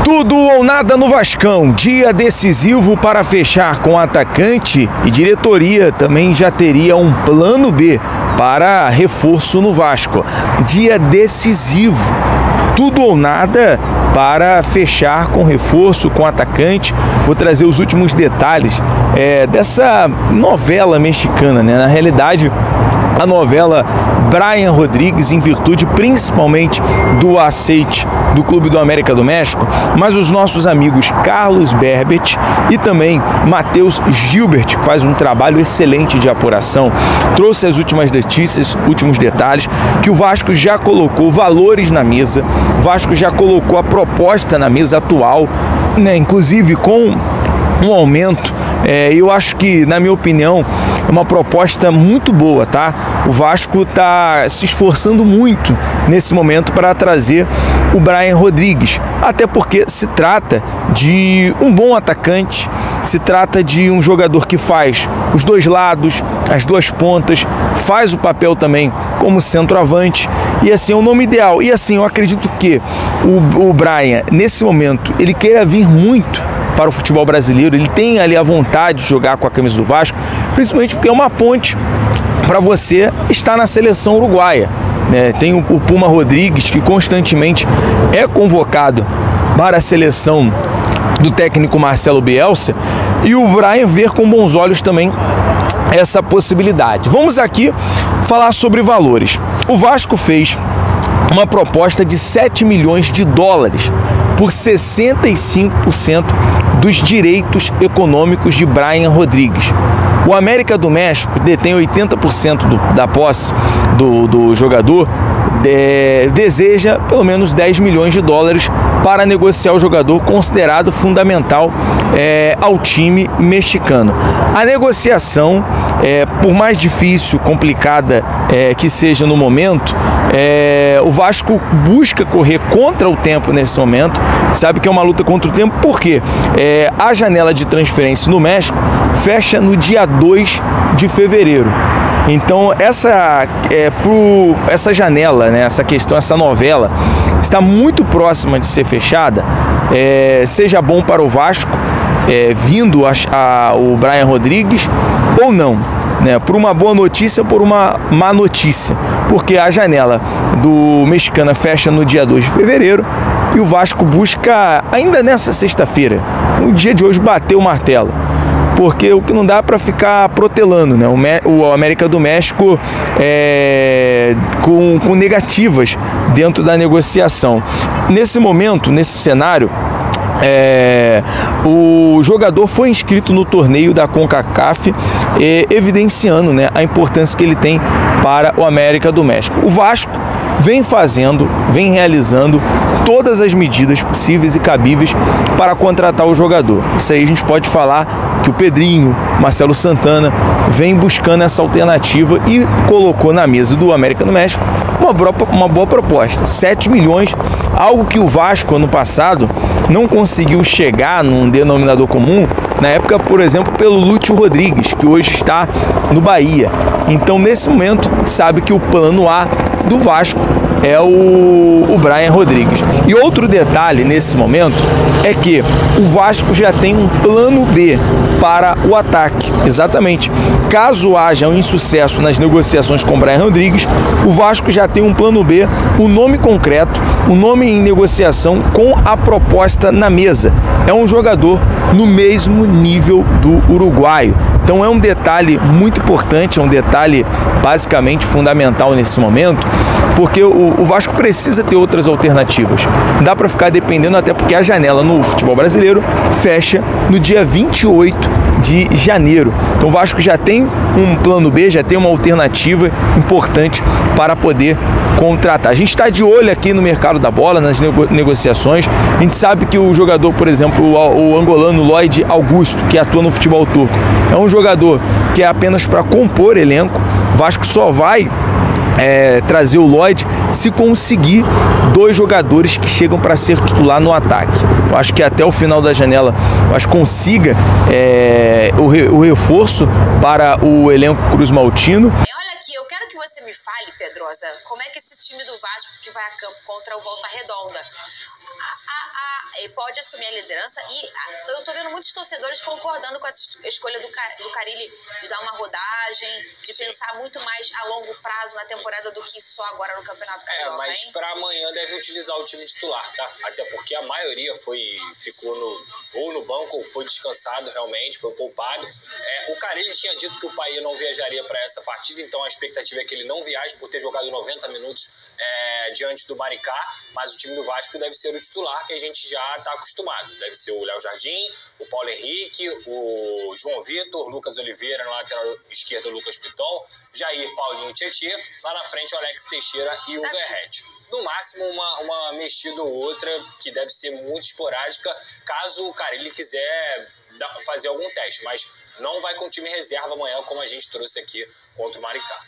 Tudo ou nada no Vascão, dia decisivo para fechar com o atacante, e diretoria também já teria um plano B para reforço no Vasco. Dia decisivo, tudo ou nada para fechar com reforço, com atacante. Vou trazer os últimos detalhes dessa novela mexicana, né? Na realidade, a novela Brian Rodrigues, em virtude principalmente do aceite do Clube do América do México, mas os nossos amigos Carlos Berbet e também Matheus Gilbert, que faz um trabalho excelente de apuração, trouxe as últimas notícias, últimos detalhes, que o Vasco já colocou valores na mesa, o Vasco já colocou a proposta na mesa atual, né, inclusive com um aumento. Eu acho que, na minha opinião, é uma proposta muito boa, tá? O Vasco está se esforçando muito nesse momento para trazer o Brian Rodrigues, até porque se trata de um bom atacante, se trata de um jogador que faz os dois lados, as duas pontas, faz o papel também como centroavante, e assim é o nome ideal. E assim, eu acredito que o Brian, nesse momento, ele queira vir muito para o futebol brasileiro, ele tem ali a vontade de jogar com a camisa do Vasco, principalmente porque é uma ponte para você estar na seleção uruguaia, né? Tem o Puma Rodrigues, que constantemente é convocado para a seleção do técnico Marcelo Bielsa, e o Brian ver com bons olhos também essa possibilidade. Vamos aqui falar sobre valores. O Vasco fez uma proposta de 7 milhões de dólares por 65% dos direitos econômicos de Brian Rodrigues. O América do México detém 80% da posse do jogador, deseja pelo menos 10 milhões de dólares para negociar o jogador, considerado fundamental ao time mexicano. A negociação, por mais difícil, complicada que seja no momento, o Vasco busca correr contra o tempo nesse momento, sabe que é uma luta contra o tempo, porque a janela de transferência no México fecha no dia 2 de fevereiro. Então essa janela, né, essa questão, essa novela está muito próxima de ser fechada. Seja bom para o Vasco vindo o Brian Rodrigues ou não, né, por uma boa notícia ou por uma má notícia, porque a janela do Mexicana fecha no dia 2 de fevereiro e o Vasco busca ainda nessa sexta-feira, no dia de hoje, bater o martelo, porque o que não dá para ficar protelando, né? O América do México com negativas dentro da negociação. Nesse momento, nesse cenário, o jogador foi inscrito no torneio da CONCACAF, evidenciando, né, a importância que ele tem para o América do México. O Vasco vem realizando todas as medidas possíveis e cabíveis para contratar o jogador. Isso aí a gente pode falar que o Pedrinho, Marcelo Santana, vem buscando essa alternativa e colocou na mesa do América do México uma boa proposta, 7 milhões, algo que o Vasco ano passado não conseguiu chegar num denominador comum, na época, por exemplo, pelo Lúcio Rodrigues, que hoje está no Bahia. Então, nesse momento, sabe que o plano A do Vasco é o Brian Rodrigues. E outro detalhe nesse momento é que o Vasco já tem um plano B para o ataque. Exatamente. Caso haja um insucesso nas negociações com o Brian Rodrigues, o Vasco já tem um plano B, um nome concreto, um nome em negociação com a proposta na mesa. É um jogador no mesmo nível do uruguaio. Então é um detalhe muito importante, é um detalhe basicamente fundamental nesse momento, porque o Vasco precisa ter outras alternativas. Não dá para ficar dependendo, até porque a janela no futebol brasileiro fecha no dia 28 de janeiro. Então o Vasco já tem um plano B, já tem uma alternativa importante para poder contratar. A gente está de olho aqui no mercado da bola, nas negociações. A gente sabe que o jogador, por exemplo, o angolano Lloyd Augusto, que atua no futebol turco, é um jogador que é apenas para compor elenco. O Vasco só vai trazer o Lloyd se conseguir dois jogadores que chegam para ser titular no ataque. Eu acho que até o final da janela consiga o reforço para o elenco Cruz Maltino. Olha aqui, eu quero que você me fale, Pedrosa, como é que esse time do Vasco que vai a campo contra o Volta Redonda pode assumir a liderança. E eu tô vendo muitos torcedores concordando com essa escolha do Carille de dar uma rodagem, de pensar muito mais a longo prazo na temporada do que só agora no Campeonato Carioca. Mas para amanhã deve utilizar o time titular, tá? Até porque a maioria ficou no banco, ou foi descansado realmente, foi poupado. O Carille tinha dito que o Paí não viajaria para essa partida, então a expectativa é que ele não viaje por ter jogado 90 minutos diante do Maricá, mas o time do Vasco deve ser o titular, que a gente já está acostumado. Deve ser o Léo Jardim, o Paulo Henrique, o João Vitor, o Lucas Oliveira na lateral esquerda, o Lucas Piton, Jair, Paulinho, Tietê, lá na frente o Alex Teixeira e o Verrete. No máximo uma mexida ou outra, que deve ser muito esporádica, caso o Carille quiser fazer algum teste, mas não vai com time reserva amanhã, como a gente trouxe aqui contra o Maricá.